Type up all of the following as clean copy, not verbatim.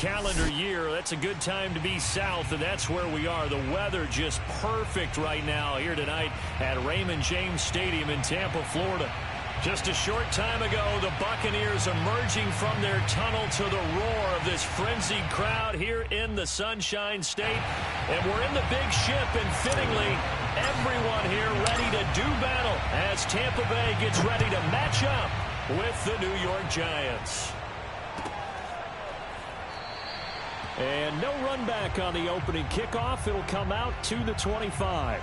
calendar year, that's a good time to be south, and that's where we are. The weather just perfect right now here tonight at Raymond James Stadium in Tampa, Florida. Just a short time ago, the Buccaneers emerging from their tunnel to the roar of this frenzied crowd here in the Sunshine State. And we're in the big ship, and fittingly, everyone here ready to do battle as Tampa Bay gets ready to match up with the New York Giants. And no run back on the opening kickoff. It'll come out to the 25.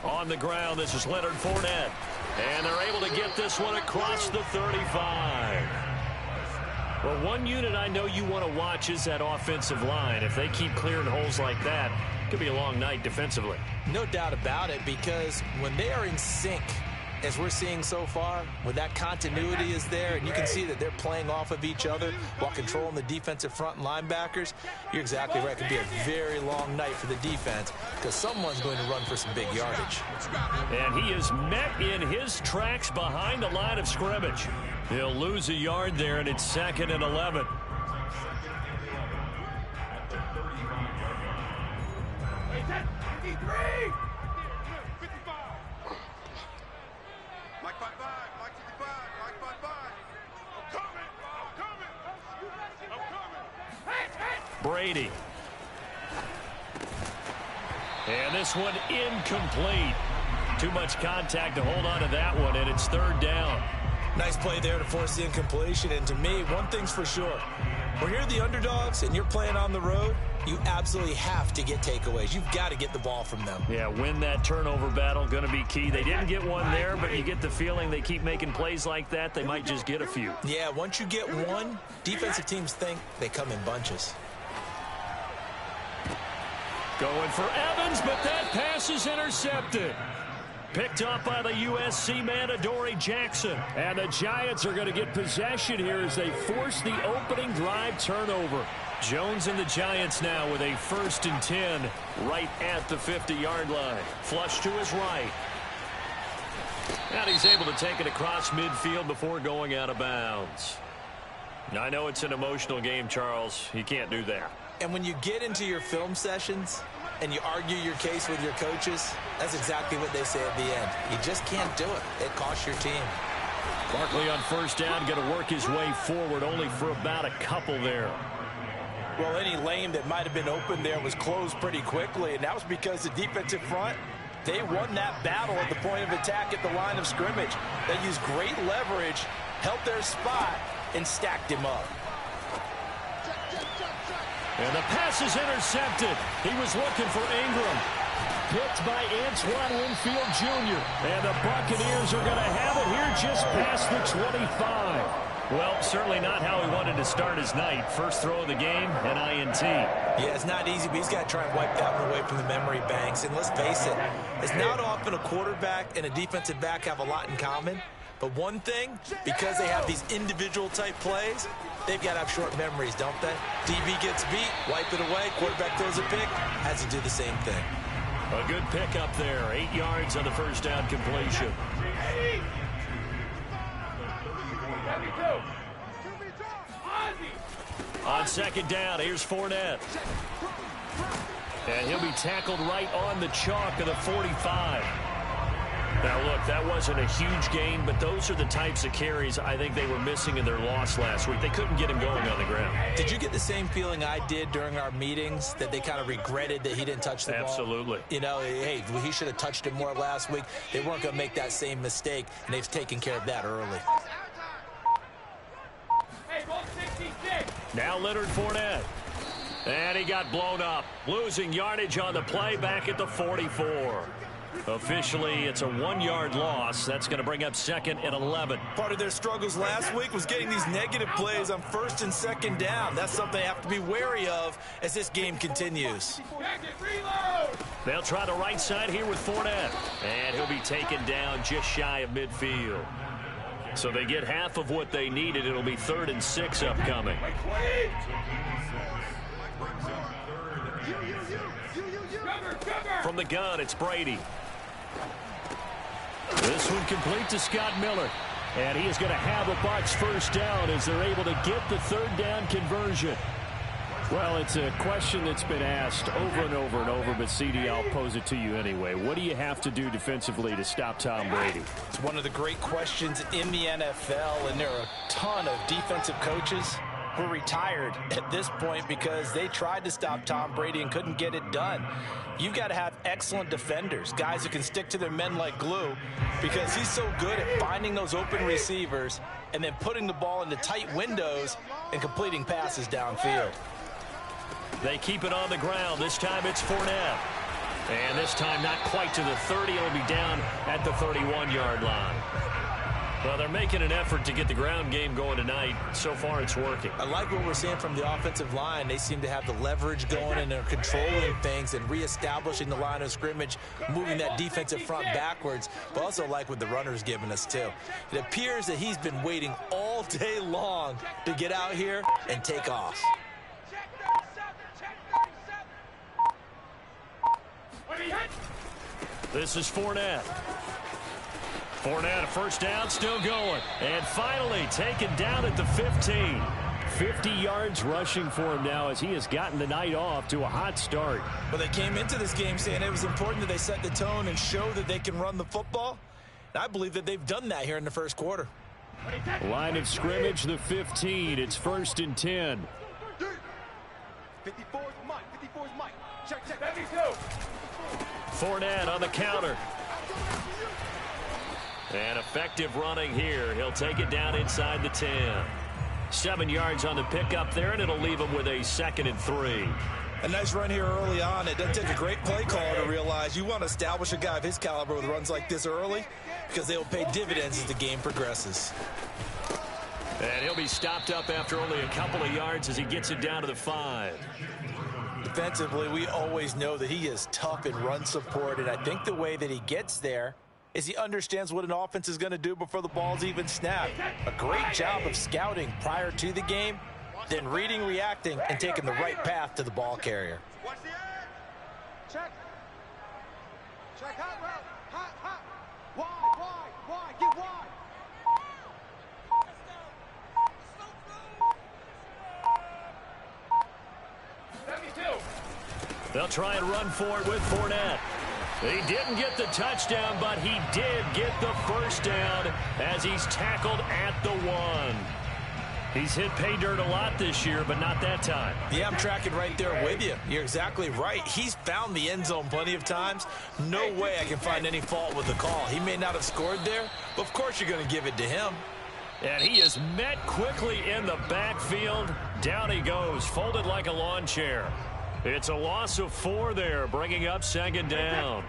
On the ground, this is Leonard Fournette. And they're able to get this one across the 35. Well, one unit I know you want to watch is that offensive line. If they keep clearing holes like that, it could be a long night defensively. No doubt about it, because when they are in sync, as we're seeing so far, when that continuity is there and you can see that they're playing off of each other while controlling the defensive front and linebackers, you're exactly right. It could be a very long night for the defense because someone's going to run for some big yardage. And he is met in his tracks behind the line of scrimmage. He'll lose a yard there, and it's 2nd and 11. Brady. And this one incomplete. Too much contact to hold on to that one, and it's 3rd down. Nice play there to force the incompletion. And to me, one thing's for sure. When you're the underdogs and you're playing on the road, you absolutely have to get takeaways. You've got to get the ball from them. Yeah, win that turnover battle, going to be key. They didn't get one there, but you get the feeling they keep making plays like that, they might just get a few. Yeah, once you get one, defensive teams think they come in bunches. Going for Evans, but that pass is intercepted. Picked up by the USC man, Adoree Jackson. And the Giants are going to get possession here as they force the opening drive turnover. Jones and the Giants now with a 1st and 10 right at the 50-yard line. Flush to his right. And he's able to take it across midfield before going out of bounds. I know it's an emotional game, Charles. You can't do that. And when you get into your film sessions and you argue your case with your coaches, that's exactly what they say at the end. You just can't do it. It costs your team. Barkley on 1st down, going to work his way forward, only for about a couple there. Well, any lane that might have been open there was closed pretty quickly, and that was because the defensive front, they won that battle at the point of attack at the line of scrimmage. They used great leverage, held their spot, and stacked him up. And the pass is intercepted. He was looking for Ingram. Picked by Antoine Winfield Jr. And the Buccaneers are going to have it here just past the 25. Well, certainly not how he wanted to start his night. First throw of the game, an INT. Yeah, it's not easy, but he's got to try and wipe that one away from the memory banks. And let's face it, it's not often a quarterback and a defensive back have a lot in common. But one thing, because they have these individual type plays, they've got to have short memories, don't they? DB gets beat, wipe it away, quarterback throws a pick, has to do the same thing. A good pick up there, 8 yards on the 1st down completion. On 2nd down, here's Fournette. And he'll be tackled right on the chalk of the 45. Now, look, that wasn't a huge gain, but those are the types of carries I think they were missing in their loss last week. They couldn't get him going on the ground. Did you get the same feeling I did during our meetings, that they kind of regretted that he didn't touch the ball? Absolutely. You know, hey, he should have touched it more last week. They weren't going to make that same mistake, and they've taken care of that early. Now Leonard Fournette. And he got blown up. Losing yardage on the play back at the 44. Officially, it's a 1-yard loss. That's going to bring up 2nd and 11. Part of their struggles last week was getting these negative plays on 1st and 2nd down. That's something they have to be wary of as this game continues. They'll try the right side here with Fournette. And he'll be taken down just shy of midfield. So they get half of what they needed. It'll be 3rd and 6 upcoming. From the gun, it's Brady. This one complete to Scott Miller. And he is going to have a Bucs first down as they're able to get the 3rd down conversion. Well, it's a question that's been asked over and over and over, but CD, I'll pose it to you anyway. What do you have to do defensively to stop Tom Brady? It's one of the great questions in the NFL, and there are a ton of defensive coaches who are retired at this point because they tried to stop Tom Brady and couldn't get it done. You've got to have excellent defenders, guys who can stick to their men like glue, because he's so good at finding those open receivers and then putting the ball into tight windows and completing passes downfield. They keep it on the ground. This time it's Fournette. And this time not quite to the 30. It'll be down at the 31-yard line. Well, they're making an effort to get the ground game going tonight. So far, it's working. I like what we're seeing from the offensive line. They seem to have the leverage going, and they're controlling things and reestablishing the line of scrimmage, moving that defensive front backwards. But also like what the runner's giving us, too. It appears that he's been waiting all day long to get out here and take off. This is Fournette. Fournette, a first down, still going. And finally taken down at the 15. 50 yards rushing for him now as he has gotten the night off to a hot start. Well, they came into this game saying it was important that they set the tone and show that they can run the football. And I believe that they've done that here in the first quarter. Line of scrimmage, the 15. It's 1st and 10. 54's Mike. 54's Mike. Check. 72. Fournette on the counter. And effective running here. He'll take it down inside the 10. 7 yards on the pickup there, and it'll leave him with a 2nd and 3. A nice run here early on. It doesn't take a great play caller to realize you want to establish a guy of his caliber with runs like this early, because they will pay dividends as the game progresses. And he'll be stopped up after only a couple of yards as he gets it down to the 5. Defensively, we always know that he is tough in run support, and I think the way that he gets there is he understands what an offense is going to do before the ball's even snapped. A great job of scouting prior to the game, then reading, reacting, and taking the right path to the ball carrier. Watch the edge. Check. Hot route. Hot. Wide. Get wide. They'll try and run for it with Fournette. He didn't get the touchdown, but he did get the first down as he's tackled at the 1. He's hit pay dirt a lot this year, but not that time. Yeah, I'm tracking right there with you. You're exactly right. He's found the end zone plenty of times. No way I can find any fault with the call. He may not have scored there, but of course you're going to give it to him. And he is met quickly in the backfield. Down he goes, folded like a lawn chair. It's a loss of 4 there, bringing up 2nd down.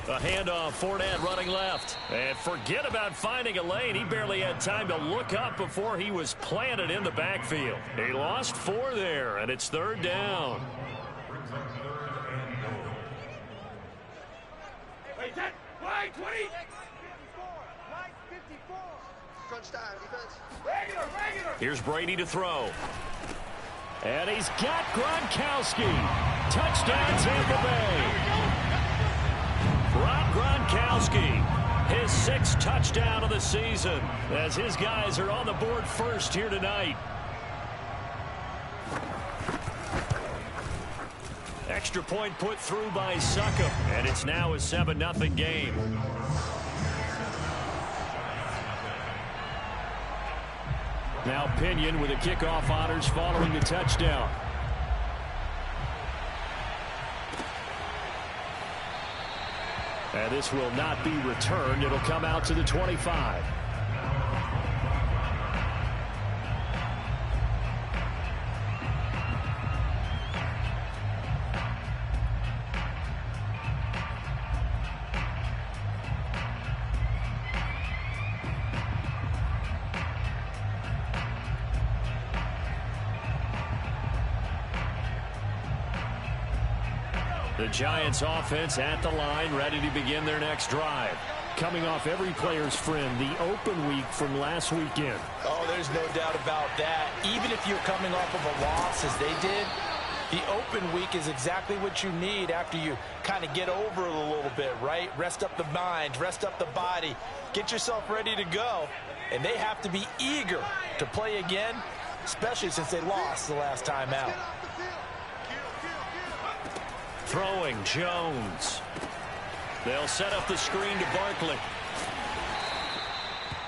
A handoff, Fournette running left. And forget about finding a lane. He barely had time to look up before he was planted in the backfield. He lost 4 there, and it's 3rd down. Wait, 20. Here's Brady to throw. And he's got Gronkowski. Touchdown, Tampa Bay. Rob Gronkowski, his 6th touchdown of the season, as his guys are on the board first here tonight. Extra point put through by Succop, and it's now a 7-0 game. Now Pinion with the kickoff honors following the touchdown. And this will not be returned. It'll come out to the 25. The Giants offense at the line, ready to begin their next drive. Coming off every player's friend, the open week from last weekend. Oh, there's no doubt about that. Even if you're coming off of a loss as they did, the open week is exactly what you need after you kind of get over it a little bit, right? Rest up the mind, rest up the body, get yourself ready to go. And they have to be eager to play again, especially since they lost the last time out. Throwing Jones. They'll set up the screen to Barkley.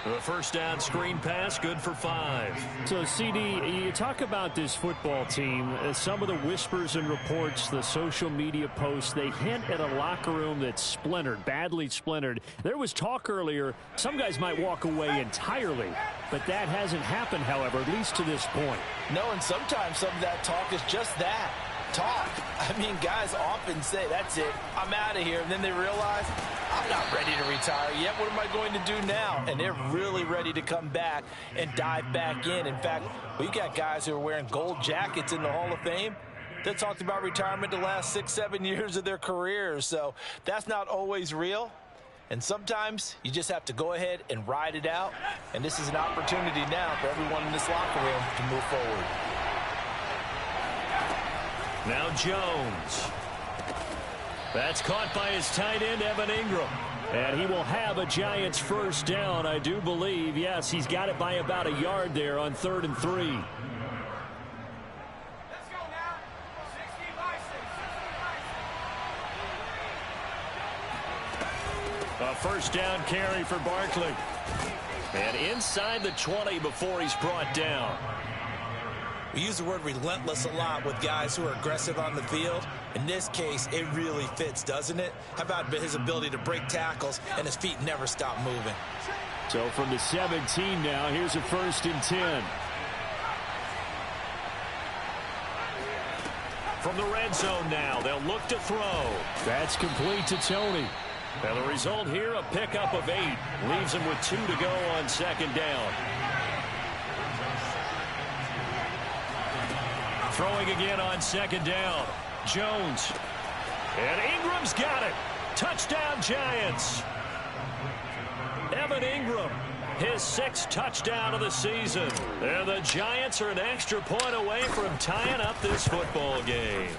The first down screen pass, good for 5. So, CD, you talk about this football team, some of the whispers and reports, the social media posts, they hint at a locker room that's splintered, badly splintered. There was talk earlier, some guys might walk away entirely, but that hasn't happened, however, at least to this point. No, and sometimes some of that talk is just that. Talk. I mean, guys often say, that's it, I'm out of here. And then they realize, I'm not ready to retire yet. What am I going to do now? And they're really ready to come back and dive back in. In fact, we got guys who are wearing gold jackets in the Hall of Fame that talked about retirement the last 6-7 years of their careers. So that's not always real. And sometimes you just have to go ahead and ride it out. And this is an opportunity now for everyone in this locker room to move forward. Now Jones. That's caught by his tight end, Evan Ingram. And he will have a Giants first down, I do believe. Yes, he's got it by about a yard there on 3rd and 3. Let's go now. 60 by 6. A first down carry for Barkley. And inside the 20 before he's brought down. We use the word relentless a lot with guys who are aggressive on the field. In this case, it really fits, doesn't it? How about his ability to break tackles and his feet never stop moving? So from the 17 now, here's a 1st and 10. From the red zone now, they'll look to throw. That's complete to Tony. And the result here, a pickup of 8. Leaves him with 2 to go on 2nd down. Throwing again on 2nd down. Jones. And Ingram's got it. Touchdown, Giants. Evan Ingram, his 6th touchdown of the season. And the Giants are an extra point away from tying up this football game.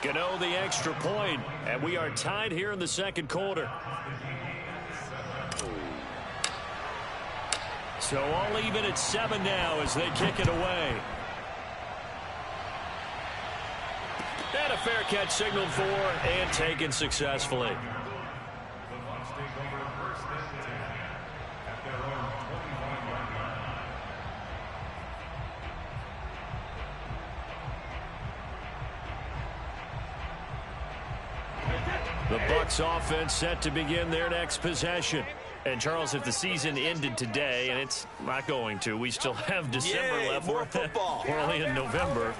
Gano the extra point, and we are tied here in the 2nd quarter. So all even at 7 now as they kick it away. And a fair catch signaled for and taken successfully. The Bucs offense set to begin their next possession. And, Charles, if the season ended today, and it's not going to, we still have December left. More football. We're only in November.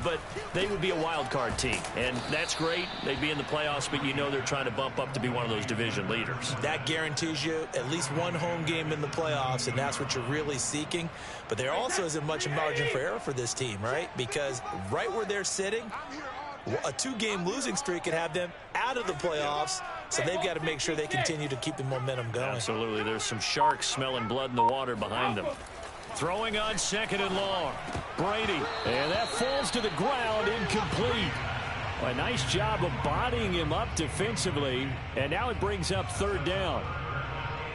But they would be a wild card team. And that's great. They'd be in the playoffs, but you know they're trying to bump up to be one of those division leaders. That guarantees you at least one home game in the playoffs, and that's what you're really seeking. But there also isn't much margin for error for this team, right? Because right where they're sitting, a 2-game losing streak could have them out of the playoffs. So they've got to make sure they continue to keep the momentum going. Absolutely. There's some sharks smelling blood in the water behind them. Throwing on 2nd and long. Brady. And that falls to the ground, incomplete. A nice job of bodying him up defensively. And now it brings up 3rd down.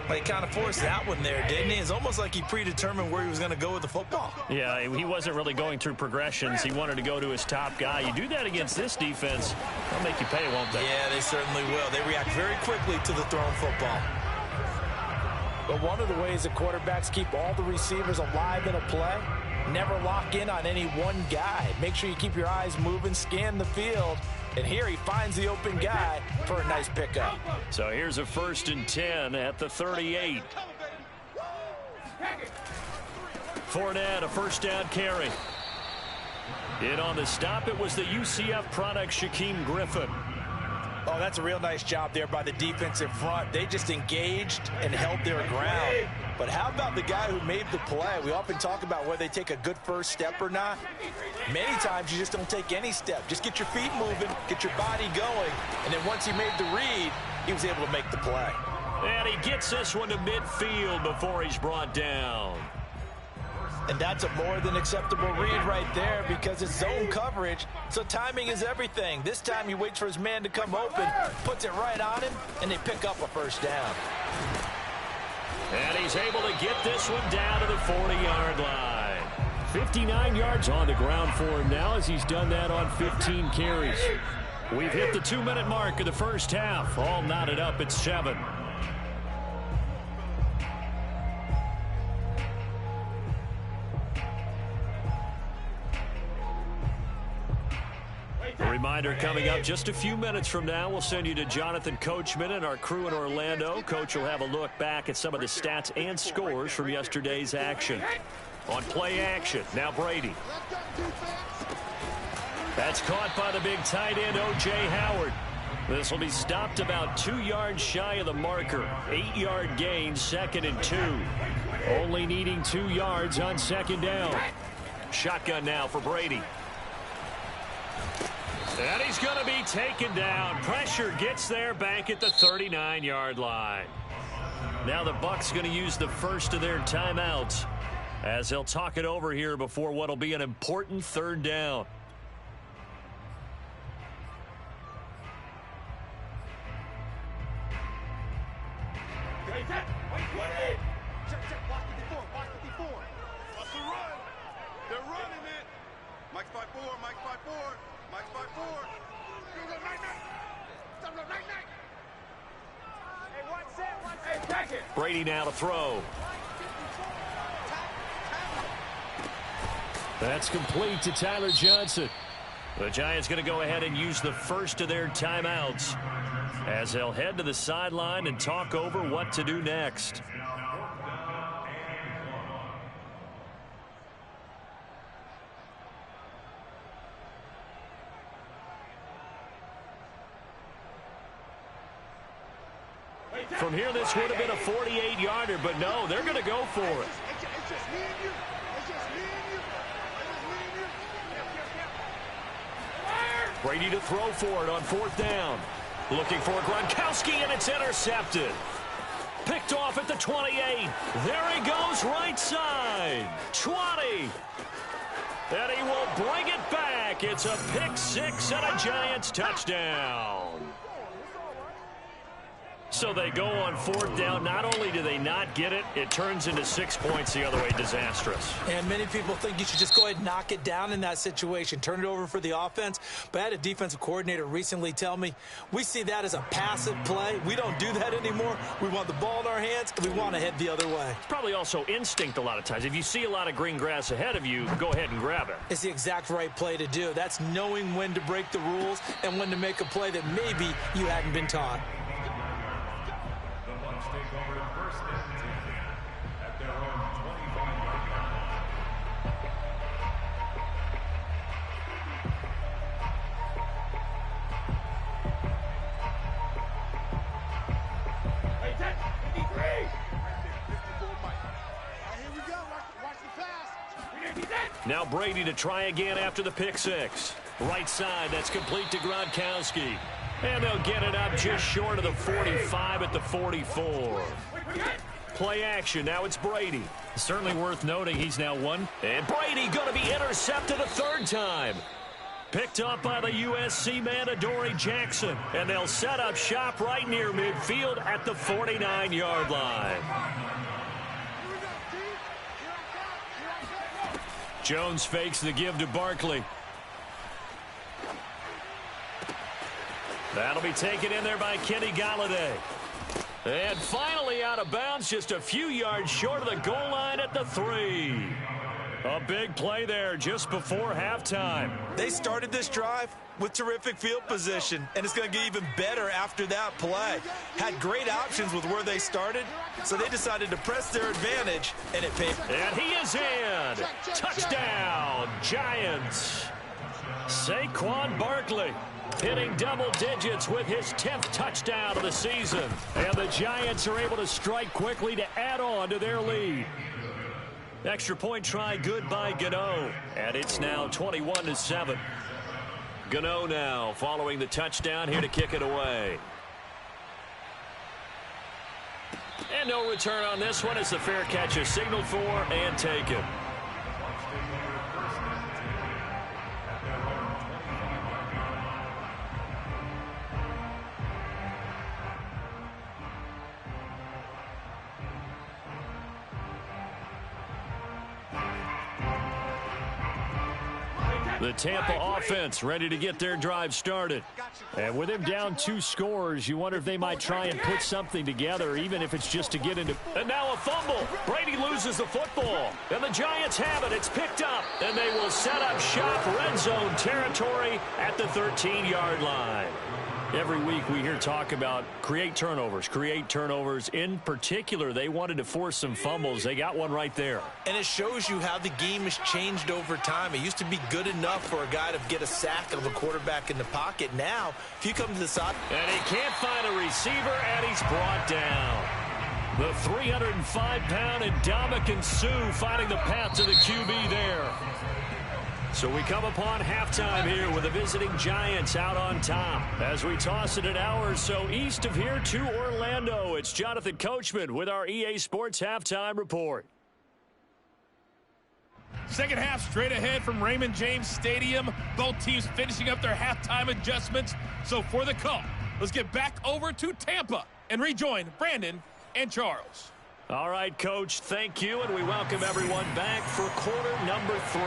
Well, he kind of forced that one there, didn't he? It's almost like he predetermined where he was going to go with the football. Yeah, he wasn't really going through progressions. He wanted to go to his top guy. You do that against this defense, they'll make you pay, won't they? Yeah, they certainly will. They react very quickly to the thrown football. But one of the ways that quarterbacks keep all the receivers alive in a play, never lock in on any one guy. Make sure you keep your eyes moving, scan the field. And here he finds the open guy for a nice pickup. So here's a 1st and 10 at the 38. Fournette, a first down carry. In on the stop, it was the UCF product, Shaquem Griffin. Oh, that's a real nice job there by the defensive front. They just engaged and held their ground. But how about the guy who made the play? We often talk about whether they take a good first step or not. Many times you just don't take any step. Just get your feet moving, get your body going, and then once he made the read, he was able to make the play. And he gets this one to midfield before he's brought down. And that's a more than acceptable read right there because it's zone coverage, so timing is everything. This time he waits for his man to come open, puts it right on him, and they pick up a first down. And he's able to get this one down to the 40-yard line. 59 yards on the ground for him now as he's done that on 15 carries. We've hit the 2-minute mark of the first half. All knotted up at 7. A reminder coming up just a few minutes from now, we'll send you to Jonathan Coachman and our crew in Orlando. Coach will have a look back at some of the stats and scores from yesterday's action. On play action, now Brady. That's caught by the big tight end, O.J. Howard. This will be stopped about 2 yards shy of the marker. 8-yard gain, 2nd and 2. Only needing 2 yards on 2nd down. Shotgun now for Brady. And he's going to be taken down. Pressure gets there back at the 39-yard line. Now the Bucs going to use the first of their timeouts as they'll talk it over here before what will be an important 3rd down. They're running it. Mike's 5-4, Mike's 5-4. Mike's 5-4. Brady now to throw. That's complete to Tyler Johnson. The Giants going to go ahead and use the first of their timeouts as they'll head to the sideline and talk over what to do next. From here, this would have been a 48-yarder, but no, they're going to go for it. It's just me and you. It's just me and you. Brady to throw for it on 4th down. Looking for Gronkowski, and it's intercepted. Picked off at the 28. There he goes, right side. 20. And he will bring it back. It's a pick 6 and a Giants touchdown. So they go on 4th down. Not only do they not get it, it turns into 6 points the other way. Disastrous. And many people think you should just go ahead and knock it down in that situation. Turn it over for the offense. But I had a defensive coordinator recently tell me, we see that as a passive play. We don't do that anymore. We want the ball in our hands, and we want to head the other way. It's probably also instinct a lot of times. If you see a lot of green grass ahead of you, go ahead and grab it. It's the exact right play to do. That's knowing when to break the rules and when to make a play that maybe you hadn't been taught. Take over the first and 10 at their own 25-yard Here we go. Watch the pass. Now Brady to try again after the pick 6. Right side, that's complete to Gronkowski. And they'll get it up just short of the 45 at the 44. Play action. Now it's Brady. Certainly worth noting he's now one. And Brady going to be intercepted a 3rd time. Picked up by the USC man, Adoree Jackson. And they'll set up shop right near midfield at the 49-yard line. Jones fakes the give to Barkley. That'll be taken in there by Kenny Golladay. And finally out of bounds, just a few yards short of the goal line at the 3. A big play there just before halftime. They started this drive with terrific field position, and it's going to get even better after that play. Had great options with where they started, so they decided to press their advantage, and it paid. And he is in. Touchdown, Giants. Saquon Barkley hitting double digits with his 10th touchdown of the season. And the Giants are able to strike quickly to add on to their lead. Extra point try good by Gano. And it's now 21-7. Gano now following the touchdown here to kick it away. And no return on this one as the fair catch is signaled for and taken. The Tampa offense ready to get their drive started. And with him down 2 scores, you wonder if they might try and put something together, even if it's just to get into... And now a fumble. Brady loses the football. And the Giants have it. It's picked up. And they will set up shop red zone territory at the 13-yard line. Every week we hear talk about create turnovers. In particular, they wanted to force some fumbles. They got one right there. And it shows you how the game has changed over time. It used to be good enough for a guy to get a sack of a quarterback in the pocket. Now, if you come to the side... And he can't find a receiver, and he's brought down. The 305-pound Ndamukong Suh finding the path to the QB there. So we come upon halftime here with the visiting Giants out on top. As we toss it an hour or so east of here to Orlando, it's Jonathan Coachman with our EA Sports Halftime Report. Second half straight ahead from Raymond James Stadium. Both teams finishing up their halftime adjustments. So for the call, let's get back over to Tampa and rejoin Brandon and Charles. All right, Coach, thank you, and we welcome everyone back for quarter number 3.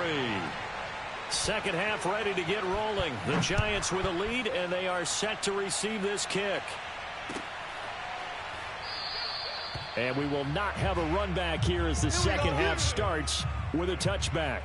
Second half ready to get rolling. The Giants with a lead, and they are set to receive this kick. And we will not have a run back here as the second half starts with a touchback.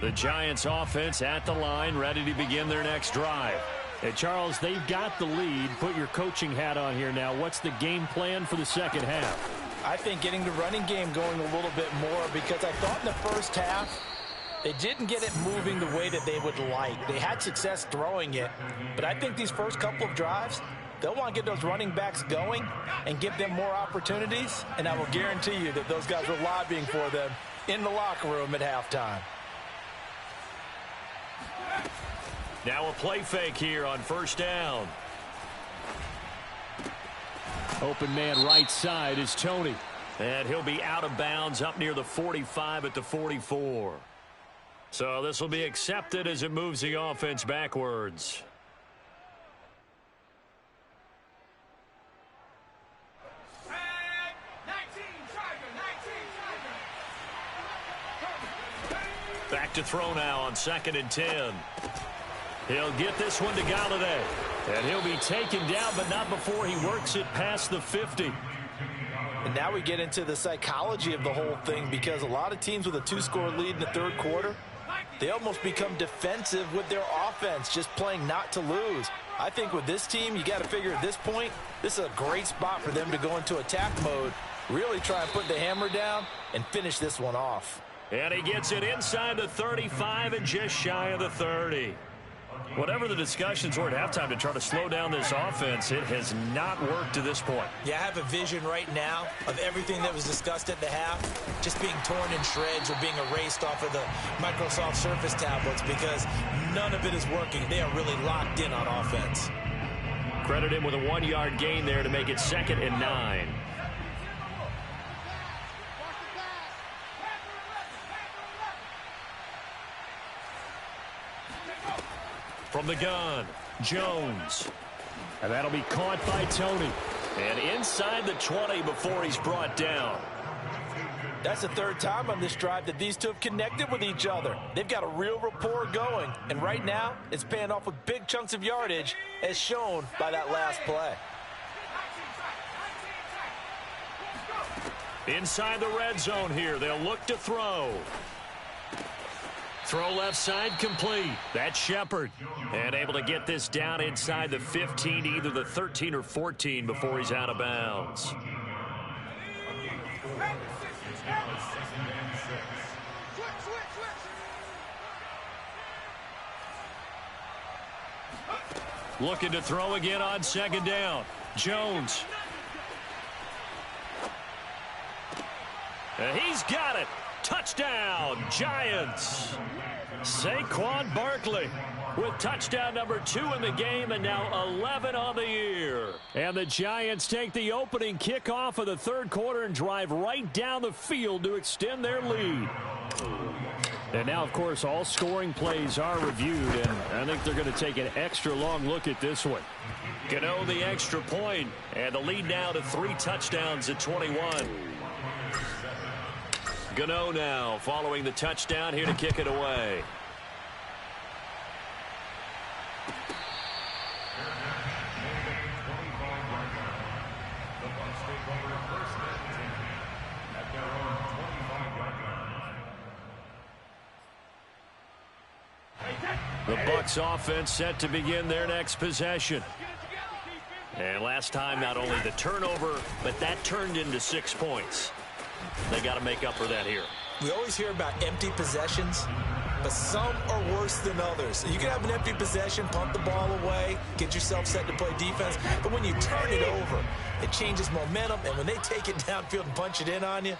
The Giants offense at the line, ready to begin their next drive. And Charles, they've got the lead. Put your coaching hat on here now. What's the game plan for the second half? I think getting the running game going a little bit more, because I thought in the first half they didn't get it moving the way that they would like. They had success throwing it, but I think these first couple of drives, they'll want to get those running backs going and give them more opportunities, and I will guarantee you that those guys were lobbying for them in the locker room at halftime. Now a play fake here on first down. Open man right side is Tony. And he'll be out of bounds up near the 45 at the 44. So this will be accepted as it moves the offense backwards. Back to throw now on 2nd and 10. He'll get this one to Galladay. And he'll be taken down, but not before he works it past the 50. And now we get into the psychology of the whole thing, because a lot of teams with a 2-score lead in the third quarter, they almost become defensive with their offense, just playing not to lose. I think with this team, you got to figure at this point, this is a great spot for them to go into attack mode, really try and put the hammer down and finish this one off. And he gets it inside the 35 and just shy of the 30. Whatever the discussions were at halftime to try to slow down this offense, it has not worked to this point. Yeah, I have a vision right now of everything that was discussed at the half just being torn in shreds or being erased off of the Microsoft Surface tablets, because none of it is working. They are really locked in on offense. Credit him with a 1-yard gain there to make it 2nd and 9. From the gun, Jones. And that'll be caught by Tony. And inside the 20 before he's brought down. That's the third time on this drive that these two have connected with each other. They've got a real rapport going. And right now, it's paying off with big chunks of yardage, as shown by that last play. Inside the red zone here, they'll look to throw. Throw left side complete. That's Shepard. And able to get this down inside the 15, either the 13 or 14 before he's out of bounds. Looking to throw again on second down. Jones. And he's got it. Touchdown, Giants. Saquon Barkley with touchdown number 2 in the game and now 11 on the year. And the Giants take the opening kickoff of the third quarter and drive right down the field to extend their lead. And now, of course, all scoring plays are reviewed, and I think they're going to take an extra long look at this one. Gano the extra point, and the lead now to 3 touchdowns at 21. Gano now following the touchdown, here to kick it away. The Bucs offense set to begin their next possession. And last time, not only the turnover, but that turned into 6 points. They got to make up for that here. We always hear about empty possessions, but some are worse than others. You can have an empty possession, punt the ball away, get yourself set to play defense, but when you turn it over, it changes momentum, and when they take it downfield and punch it in on you,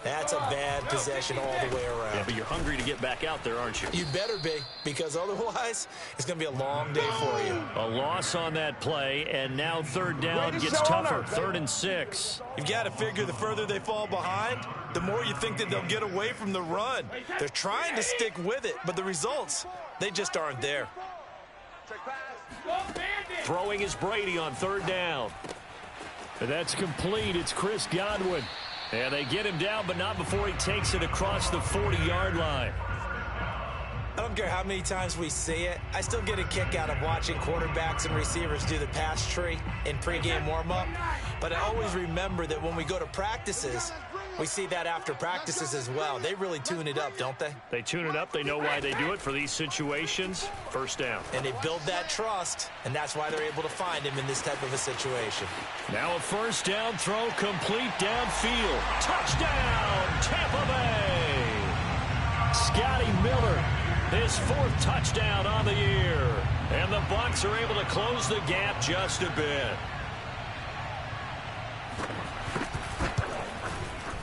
that's a bad possession all the way around. Yeah, but you're hungry to get back out there, aren't you? You better be, because otherwise, it's going to be a long day for you. A loss on that play, and now third down gets tougher. 3rd and 6. You've got to figure the further they fall behind, the more you think that they'll get away from the run. They're trying to stick with it, but the results, they just aren't there. Throwing is Brady on 3rd down. And that's complete. It's Chris Godwin. And they get him down, but not before he takes it across the 40-yard line. I don't care how many times we see it. I still get a kick out of watching quarterbacks and receivers do the pass tree in pregame warm-up. But I always remember that when we go to practices, we see that after practices as well. They really tune it up, don't they? They tune it up. They know why they do it for these situations. 1st down. And they build that trust, and that's why they're able to find him in this type of a situation. Now a 1st down throw complete downfield. Touchdown, Tampa Bay. Scotty Miller, his 4th touchdown on the year. And the Bucs are able to close the gap just a bit.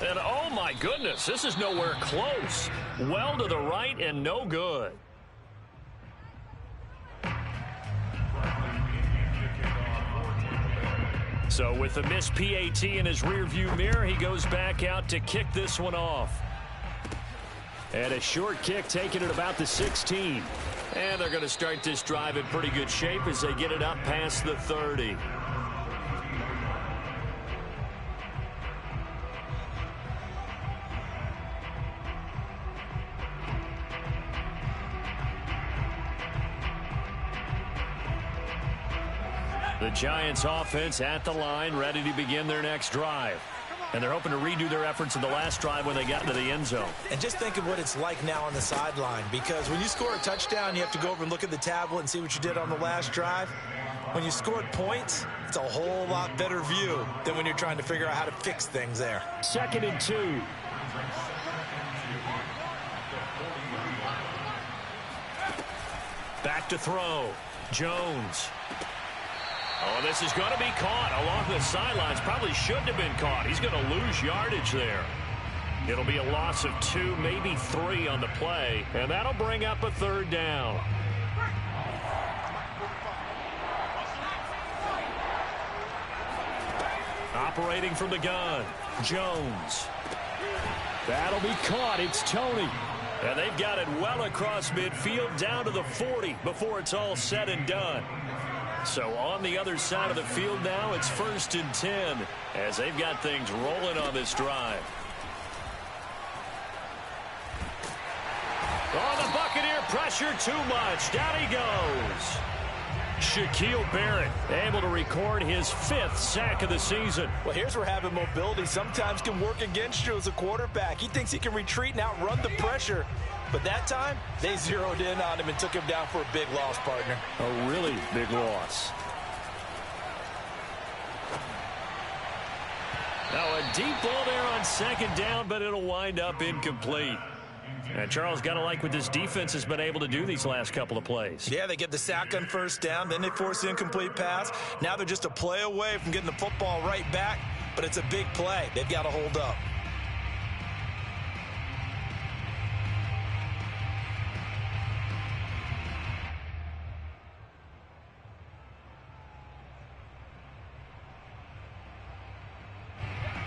And oh my goodness, this is nowhere close. Well to the right and no good. So with the missed PAT in his rearview mirror, he goes back out to kick this one off. And a short kick taken at about the 16. And they're going to start this drive in pretty good shape as they get it up past the 30. The Giants offense at the line, ready to begin their next drive. And they're hoping to redo their efforts in the last drive when they got into the end zone. And just think of what it's like now on the sideline, because when you score a touchdown, you have to go over and look at the tablet and see what you did on the last drive. When you scored points, it's a whole lot better view than when you're trying to figure out how to fix things there. 2nd and 2. Back to throw. Jones. Oh, this is going to be caught along the sidelines. Probably shouldn't have been caught. He's going to lose yardage there. It'll be a loss of 2, maybe 3 on the play. And that'll bring up a 3rd down. Operating from the gun, Jones. That'll be caught. It's Tony. And they've got it well across midfield down to the 40 before it's all said and done. So on the other side of the field now, it's 1st and 10 as they've got things rolling on this drive. Oh, the Buccaneer pressure too much. Down he goes. Shaquille Barrett able to record his 5th sack of the season. Well, here's where having mobility sometimes can work against you as a quarterback. He thinks he can retreat and outrun the pressure, But that time, they zeroed in on him and took him down for a big loss, partner. A really big loss. Now a deep ball there on second down, but it'll wind up incomplete. And Charles, got to like what this defense has been able to do these last couple of plays. Yeah, they get the sack on first down, then they force the incomplete pass. Now they're just a play away from getting the football right back, but it's a big play. They've got to hold up.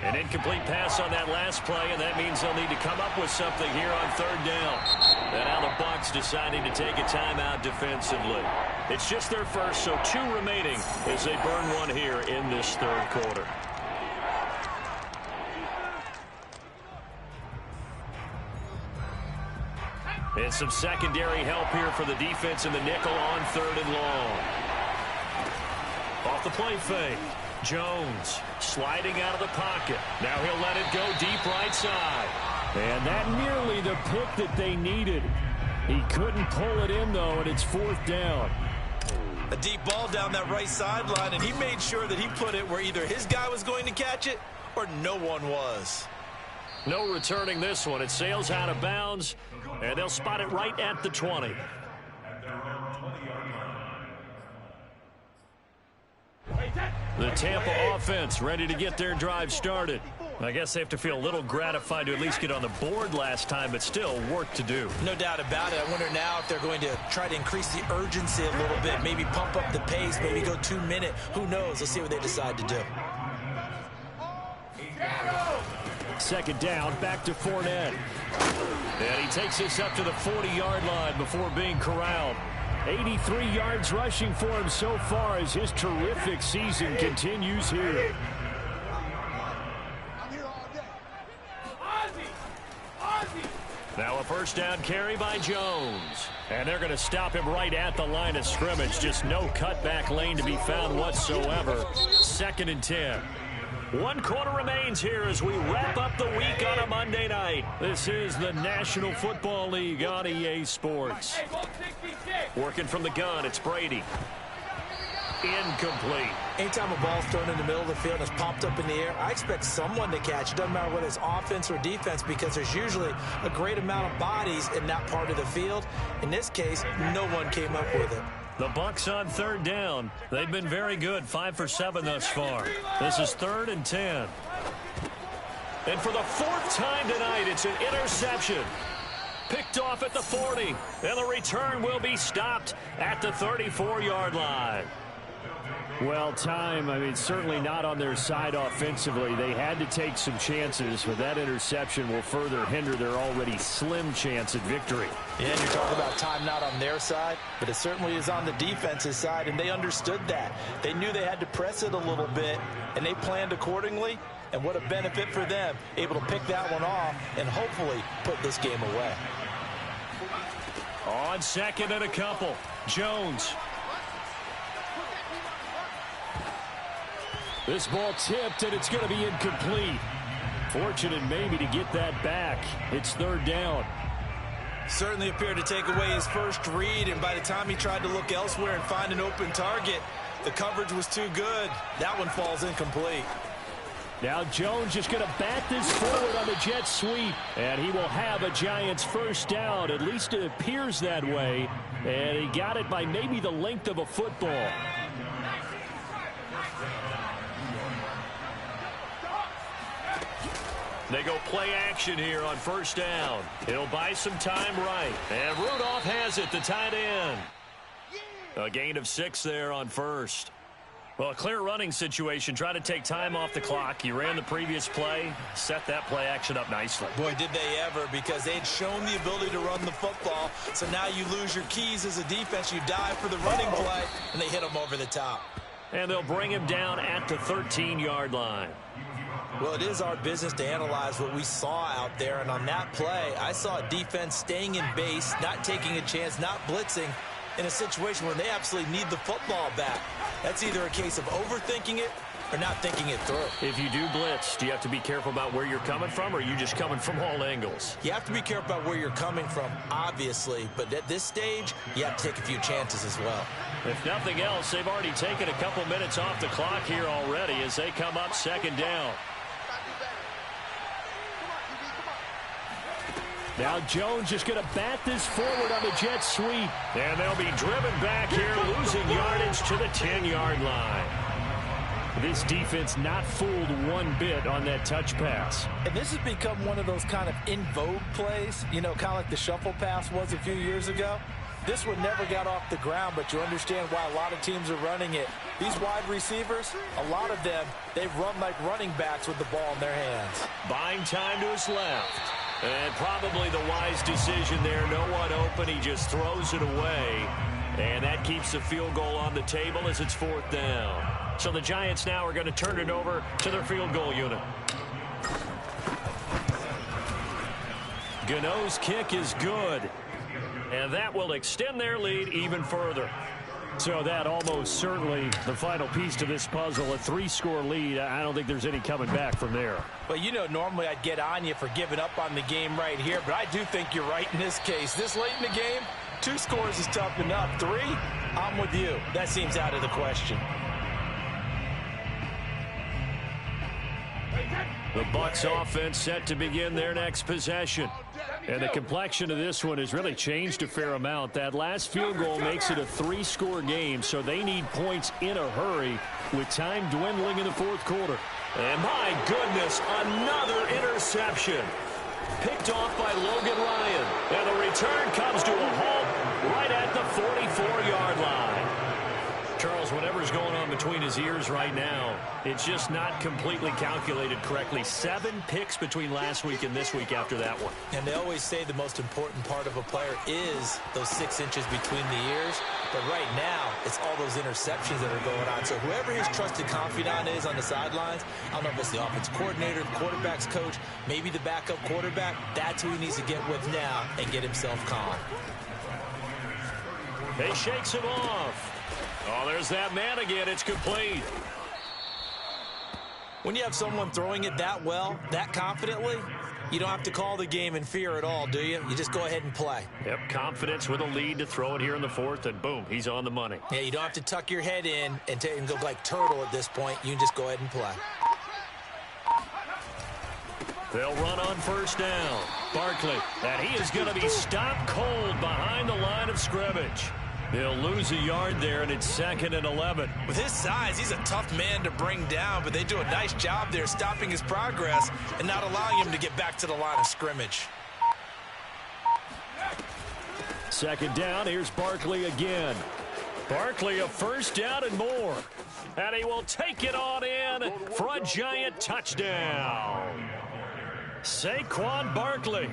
An incomplete pass on that last play, and that means they'll need to come up with something here on third down. And now the Bucs deciding to take a timeout defensively. It's just their first, so 2 remaining as they burn one here in this third quarter. And some secondary help here for the defense in the nickel on third and long. Off the play fake. Jones sliding out of the pocket. Now he'll let it go deep right side. And that nearly the pick that they needed. He couldn't pull it in, though, and it's fourth down. A deep ball down that right sideline, and he made sure that he put it where either his guy was going to catch it or no one was. No returning this one. It sails out of bounds, and they'll spot it right at the 20. The Tampa offense ready to get their drive started. I guess they have to feel a little gratified to at least get on the board last time, but still work to do. No doubt about it. I wonder now if they're going to try to increase the urgency a little bit, maybe pump up the pace, maybe go 2 minute. Who knows? Let's see what they decide to do. Second down, back to Fournette. And he takes this up to the 40-yard line before being corralled. 83 yards rushing for him so far as his terrific season continues here. Now a first down carry by Jones. And they're going to stop him right at the line of scrimmage. Just no cutback lane to be found whatsoever. Second and 10. 1 quarter remains here as we wrap up the week on a Monday night. This is the National Football League on EA Sports. Working from the gun, it's Brady. Incomplete. Anytime a ball's thrown in the middle of the field and it's popped up in the air, I expect someone to catch it. Doesn't matter whether it's offense or defense, because there's usually a great amount of bodies in that part of the field. In this case, no one came up with it. The Bucs on third down. They've been very good, 5 for 7 thus far. This is 3rd and 10. And for the 4th time tonight, it's an interception. Picked off at the 40, and the return will be stopped at the 34-yard line. Well, certainly not on their side offensively. They had to take some chances, but that interception will further hinder their already slim chance at victory. Yeah, and you're talking about time not on their side, but it certainly is on the defense's side, and they understood that. They knew they had to press it a little bit, and they planned accordingly, and what a benefit for them, able to pick that one off and hopefully put this game away. On second and a couple, Jones. This ball tipped, and it's going to be incomplete. Fortunate maybe to get that back. It's 3rd down. Certainly appeared to take away his first read, and by the time he tried to look elsewhere and find an open target, the coverage was too good. That one falls incomplete. Now Jones just going to bat this forward on the jet sweep, and he will have a Giants first down. At least it appears that way, and he got it by maybe the length of a football. They go play action here on first down. It'll buy some time right. And Rudolph has it, the tight end. A gain of 6 there on first. Well, a clear running situation. Try to take time off the clock. You ran the previous play, set that play action up nicely. Boy, did they ever, because they'd shown the ability to run the football. So now you lose your keys as a defense. You dive for the running play, and they hit him over the top. And they'll bring him down at the 13-yard line. Well, it is our business to analyze what we saw out there, and on that play, I saw a defense staying in base, not taking a chance, not blitzing, in a situation where they absolutely need the football back. That's either a case of overthinking it or not thinking it through. If you do blitz, do you have to be careful about where you're coming from, or are you just coming from all angles? You have to be careful about where you're coming from, obviously, but at this stage, you have to take a few chances as well. If nothing else, they've already taken a couple minutes off the clock here already as they come up second down. Now Jones just going to bat this forward on the jet sweep. And they'll be driven back here, losing yardage to the 10-yard line. This defense not fooled one bit on that touch pass. And this has become one of those kind of in vogue plays, you know, kind of like the shuffle pass was a few years ago. This one never got off the ground, but you understand why a lot of teams are running it. These wide receivers, a lot of them, they run like running backs with the ball in their hands. Buying time to his left. And probably the wise decision there. No one open. He just throws it away. And that keeps the field goal on the table as it's fourth down. So the Giants now are going to turn it over to their field goal unit. Gano's kick is good. And that will extend their lead even further. So that almost certainly the final piece to this puzzle, a 3-score lead. I don't think there's any coming back from there. Well, you know, normally I'd get on you for giving up on the game right here, but I do think you're right in this case. This late in the game, 2 scores is tough enough. 3, I'm with you. That seems out of the question. The Bucs offense set to begin their next possession. And the complexion of this one has really changed a fair amount. That last field goal makes it a 3-score game, so they need points in a hurry with time dwindling in the fourth quarter. And my goodness, another interception. Picked off by Logan Ryan. And the return comes to a halt right at the 44-yard line. Charles, whatever's going on between his ears right now, it's just not completely calculated correctly. 7 picks between last week and this week after that one. And they always say the most important part of a player is those 6 inches between the ears. But right now, it's all those interceptions that are going on. So whoever his trusted confidant is on the sidelines, I don't know if it's the offense coordinator, the quarterback's coach, maybe the backup quarterback, that's who he needs to get with now and get himself calm. He shakes him off. Oh, there's that man again. It's complete. When you have someone throwing it that well, that confidently, you don't have to call the game in fear at all, do you? You just go ahead and play. Yep, confidence with a lead to throw it here in the fourth, and boom, he's on the money. Yeah, you don't have to tuck your head in and go like turtle at this point. You can just go ahead and play. They'll run on first down. Barkley, and he is going to be stopped cold behind the line of scrimmage. He'll lose a yard there, and it's 2nd and 11. With his size, he's a tough man to bring down, but they do a nice job there stopping his progress and not allowing him to get back to the line of scrimmage. 2nd down, here's Barkley again. Barkley a first down and more. And he will take it on in for a Giant touchdown. Saquon Barkley